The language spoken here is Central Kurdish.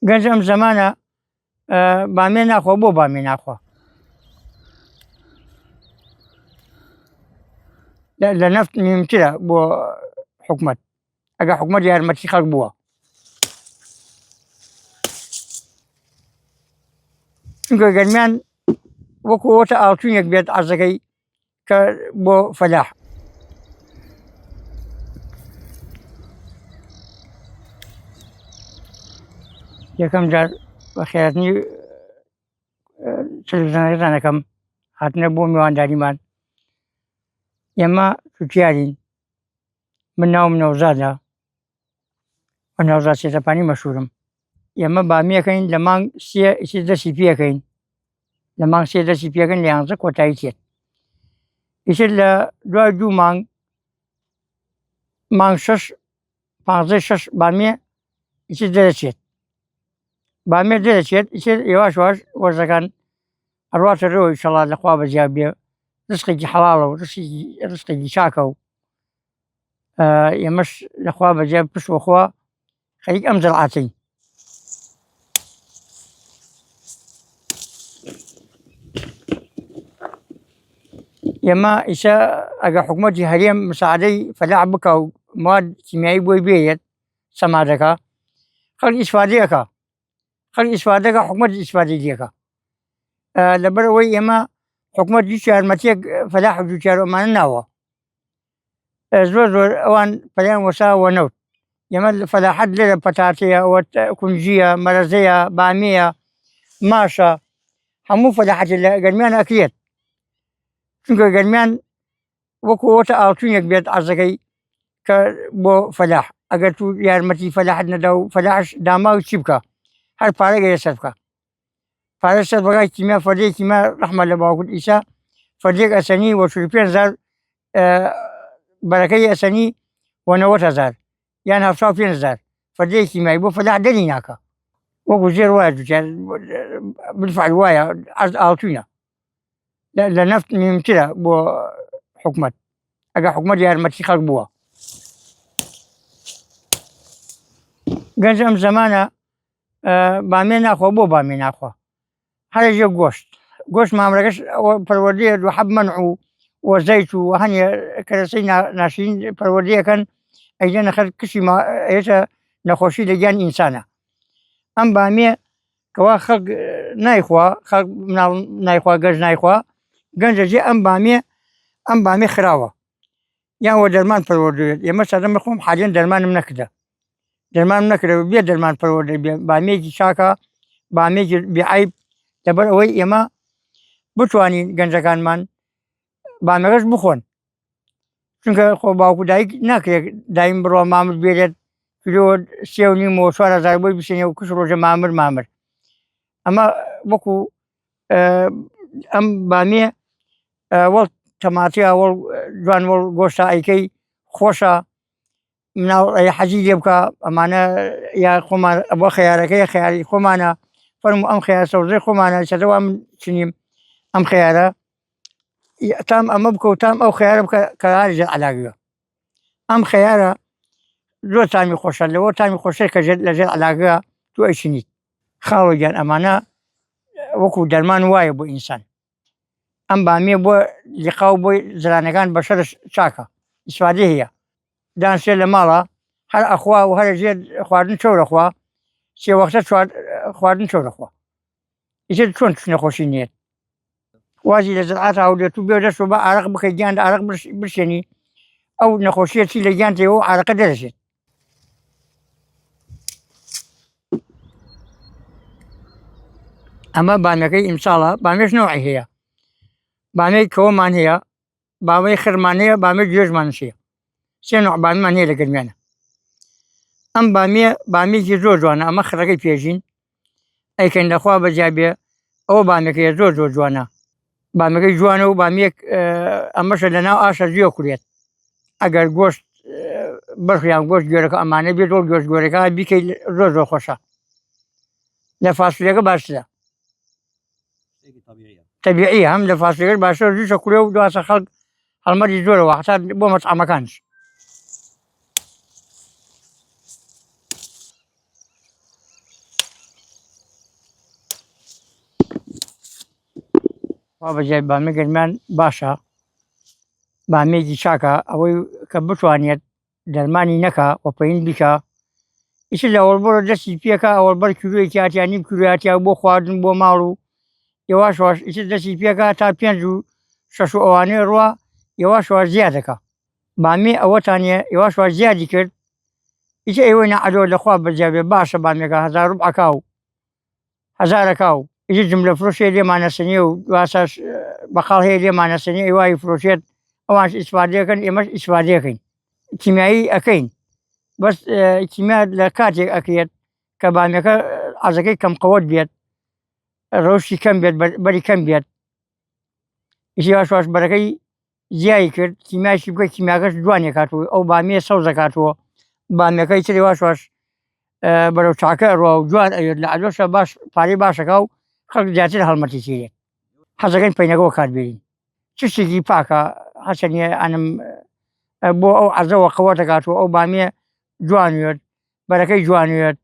گەنج ئەم زەمانە بامێ ناخۆ بۆ بامێ ناخۆ لە نەفت نوێنترە بۆ حکوومەت ئەگە حکوومەت یارمەتی خەڵک بووە چونکە گەرمیان وەکو ئەوتە ئاڵتوونێک بێت عەرزەکەی کە بۆ فەلاح یەکەم جار بە خێراتنی تەلەڤیزیۆنەکەتان هاتنە بۆ میوانداریمان ئێمە تووتیارین من ناوم نەوزادە و نەوزاد سێتەپانی مەشهوورم ئێمە بامێەکەین لە مانگ سێ دەستی پێەکەین لە مانگ سێ دەستی پێکەین لە 11 کۆتایی تێت ئیتر لە دوای 2 مانگ 6 15 بامێ ئیتر دەرەچێت بامێ دەرەچێت ئیتر یواش یواش وەرزەکان ئەڕواتە ڕێوە ئینشەڵا لەخوا بەجیا بێ ڕزقێکی حەڵاڵە و ڕزقێکی چاکە و ئێمەش لەخوا بەجیا پشت وەخوا خەریک ئەم زەرعاتەین ئێمە ئیسا ئەگە حکوومەتی هەرێم مساعدەی فەلاح بکە و مواد کیمیایی بۆی بێت سەمادەکە خەڵک ئیسفادەیەکە حکوومەت ئیسفادەی دێکە لەبەرەوەی ئێمە حکوومەت هیچ یارمەتیەک فەلاح و جوتیار ئەمانە ناوە زۆر ئەوان پەیان وەساوە نەوت ئێمە فەلاحەت لێرە پەتاتەیە ئەوە کونجیە مەرەزەیە بامێیە ماشە هەموو فەلاحەتی لە گەرمیان ئەکرێت چونکە گەرمیان وەکو ئەوتە ئاڵتوونێک بێت عەرزەکەی کە بۆ فەلاح ئەگەر تو یارمەتی فەلاحت نەدا و فەلاحش داماوی چی بکە هەر پارەگەیە سەر بکە پارە سەر بەکای کیمیا فەردەیەکی ما ڕەحمە لە باوکوت ئیسا فەردێک ئەسەنی وە 45,000 بەرەکەی ئەسەنی وە 90,000 یان 75,000 فەردەیەکی مای بۆ فەلاح دەری ناکە وەکو زێر وایە جوتیار بالفعل وایە عەرز ئاڵتوونە لە نەفت نوێنترە بۆ حکوومەت ئەگە حکوومەت یارمەتی خەڵک بووە گەنج ئەم زەمانە بامێ ناخۆ بۆ بامێ ناخۆ هەرێژێ گۆشت مامرەکەش پەروەردەیە دووحەب مەنع و زەیت و هەنیە کەرەسەی ناشرین پەروەردەیەکەن ئەیدەنە خەڵک کشی ئێتە نەخۆشی لە گیانی ئینسانە ئەم بامێ کەوا خەڵک نایخوا خەڵک نایخوا گەنج نایخوا گەنجە جێ ئەم بامێ خراوە یان وە دەرمان پەروەردەوێت ئێمە سەدەمە خۆم حالێن دەرمانم نەکرە بێ دەرمان پەروەردە بێ بامێکی چاکە بامێکی بێعەیب لەبەر ئەوەی ئێمە بتوانین گەنجەکانمان بامەکەش بخۆن چونکە خۆ باوکو دایک ناکرێت دایم بڕۆ مامر بێرێت کیلۆ 3.5 4,000 بۆی بشێنێ و کش ڕۆژە مامر ئەمە وەکو ئەم بامێ وەڵ تەماتیا وەڵ جوان وەڵ گۆشتا ئەیکەی خۆشە مناڵ حەزی لێ بکە ئەمانە یا خۆمان بۆ خەیارەکەی خەیاری خۆمانە فەرموو ئەم خەیار سەوزەی خۆمانە سەدەوا من چنیم ئەم خەیارە تام ئەمە بکە و تام ئەو خەیارە بکە کە هەرژێ عەلاگوێ ئەم خەیارە زۆر تامی خۆشە لەوە تامی خۆشەی کە لەژێر عەلاگوێ تو ئەیچنیت خاوە گیان ئەمانە وەکو دەرمان وایە بۆ ئینسان ئەم بامێ بۆ لیقا و بۆی زرانەکان بەشەرش چاکە ئیسفادە هەیە دانسێ لە ماڵە هەر ئەخوا و هەر ژێر خواردن چۆرەخوا سێ وەختە خواردن چۆرەخوا ئیتر چۆن توش نەخۆشی نێت وازی لە زەرعات هەولێت و بێ دەستەوە بە ئارەق بکەی گیان ئارەق بشێنی ئەو نەخۆشیە چی لە گیان تێەوە ئارەقە دەرەچێت ئەمە بامەکەی ئیمساڵە بامێش نەوعی هەیە بامەی کەوەمان هەیە بامەی خرمان هەیە بامەی گوێژمانش هەیە سێ نوع بامێمان هەیە لە گەرمیانە ئەم بامێکی زۆر جوانە ئەمە خڕەکەی پێژین ئەیکەن لەخوا بەجیا بێ ئەوە بامەکەیە زۆر جوانە بامەکەی جوانە و بامێک ئەمەشە لەناو ئاشە جوێ کوڕێت ئەگەر گۆشت بەرخیان گۆشت گوێرەکە ئەمانە بێت وەڵ گۆشت گوێرەکە بیکەی زۆر خۆشە لە فاسولەکە باشترە تەبیعیە هەم لە فاسولەکە باشترە زووشە کوڕێ و دواسە خەڵک هەڵمەری زۆرەوە حتا بۆ مەطعەمەکانش بەجێ بامێ گەرمیان باشە بامێکی چاکە ئەوەی کە بتوانێت دەرمانی نەکا وەپەین بیکە ئیش لە ئەوڵبەرە دەستی پێکە ئەوەڵبەر کیلویەکی هاتیان نیم کیلواتیا بۆ خواردن بۆ ماڵ و یێواشواش ئیش دەستی پێکە تا 5 و 6 ئەوانەیە ڕوا یێواشواش زیاد دەکا بامێ ئەوەتانە یێواشواش زیادی کرد ئیش ئێوەی نەعەدەوە لەخوا بەجێبێ باشە بامێکە 1000 ڕوبعەکا و 1000ەکا و ئیش جملە فرۆشێ لێمانەسەنیە و دواسەش بەقاڵ هەیە لێمانەسەنی ئێوای فرۆشێت ئەوانش ئیسفادەکەن ئێمەش ئیسفادەکەین کیمیایی ئەەکەین بەس کیمیا لە کاتێک ئەکرێت کە بامەکە ئازەکەی کەم قەوەت بێت ڕەوشی کەم بێت بەری کەم بێت ئیشی واشواش بەرەکەی زیایی کرد کیمیاشی بکە کیمیاکەش جوانێ کاتەوە ئەو بامێ سەوز دەکاتەوە بامەکەی تری واشواش بەرەو چاکە ئەڕوا و جوان ئەوێت لە عەدۆشە باش پارەی باشەکە و خەڵک زیاتر هەڵمەتی چێت حەزەکەین پەینەکەەوە کات بێنین چشتێکی پاکە حەسەنیە ئەنم بۆ ئەو عەرزەوە قەوە دەکاتەوە ئەو بامێ جوانوێت بەرەکەی جوانوێت